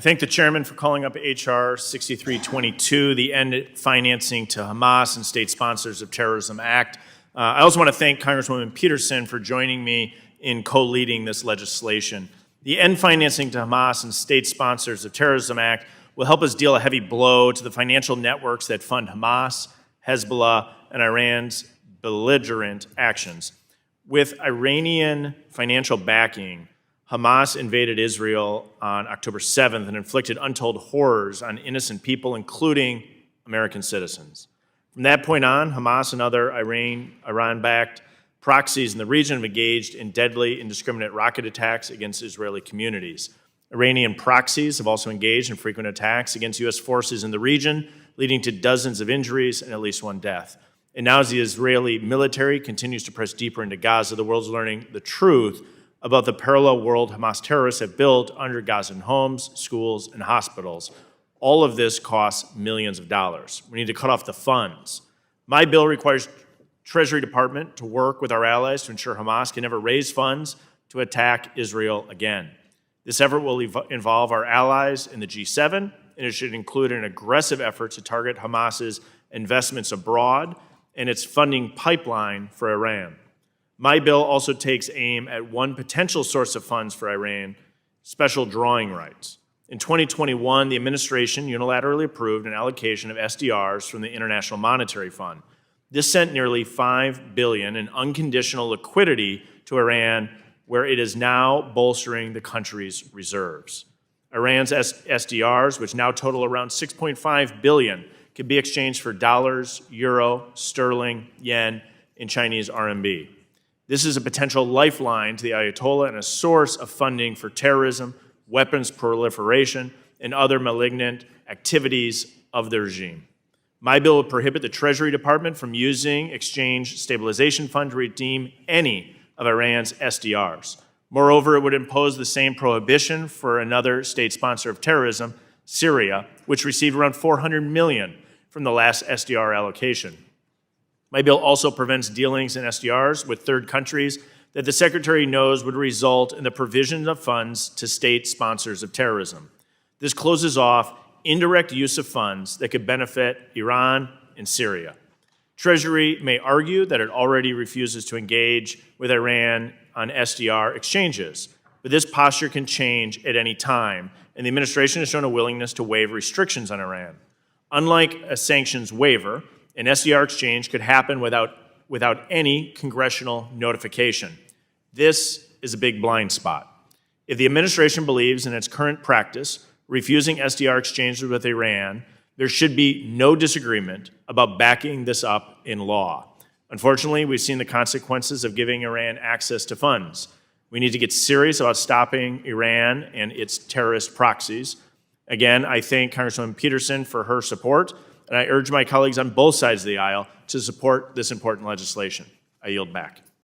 I thank the chairman for calling up H.R. 6322, the End Financing to Hamas and State Sponsors of Terrorism Act. I also want to thank Congresswoman Peterson for joining me in co-leading this legislation. The End Financing to Hamas and State Sponsors of Terrorism Act will help us deal a heavy blow to the financial networks that fund Hamas, Hezbollah, and Iran's belligerent actions. With Iranian financial backing, Hamas invaded Israel on October 7th and inflicted untold horrors on innocent people, including American citizens. From that point on, Hamas and other Iran-backed proxies in the region have engaged in deadly, indiscriminate rocket attacks against Israeli communities. Iranian proxies have also engaged in frequent attacks against U.S. forces in the region, leading to dozens of injuries and at least one death. And now as the Israeli military continues to press deeper into Gaza, the world's learning the truth about the parallel world Hamas terrorists have built under Gazan homes, schools, and hospitals. All of this costs millions of dollars. We need to cut off the funds. My bill requires Treasury Department to work with our allies to ensure Hamas can never raise funds to attack Israel again. This effort will involve our allies in the G7, and it should include an aggressive effort to target Hamas's investments abroad and its funding pipeline for Iran. My bill also takes aim at one potential source of funds for Iran, special drawing rights. In 2021, the administration unilaterally approved an allocation of SDRs from the International Monetary Fund. This sent nearly $5 billion in unconditional liquidity to Iran, where it is now bolstering the country's reserves. Iran's SDRs, which now total around $6.5 billion, can be exchanged for dollars, euro, sterling, yen, and Chinese RMB. This is a potential lifeline to the Ayatollah and a source of funding for terrorism, weapons proliferation, and other malignant activities of the regime. My bill would prohibit the Treasury Department from using Exchange Stabilization Fund to redeem any of Iran's SDRs. Moreover, it would impose the same prohibition for another state sponsor of terrorism, Syria, which received around $400 million from the last SDR allocation. My bill also prevents dealings in SDRs with third countries that the Secretary knows would result in the provision of funds to state sponsors of terrorism. This closes off indirect use of funds that could benefit Iran and Syria. Treasury may argue that it already refuses to engage with Iran on SDR exchanges, but this posture can change at any time, and the administration has shown a willingness to waive restrictions on Iran. Unlike a sanctions waiver, an SDR exchange could happen without any congressional notification. This is a big blind spot. If the administration believes in its current practice, refusing SDR exchanges with Iran, there should be no disagreement about backing this up in law. Unfortunately, we've seen the consequences of giving Iran access to funds. We need to get serious about stopping Iran and its terrorist proxies. Again, I thank Congresswoman Peterson for her support, and I urge my colleagues on both sides of the aisle to support this important legislation. I yield back.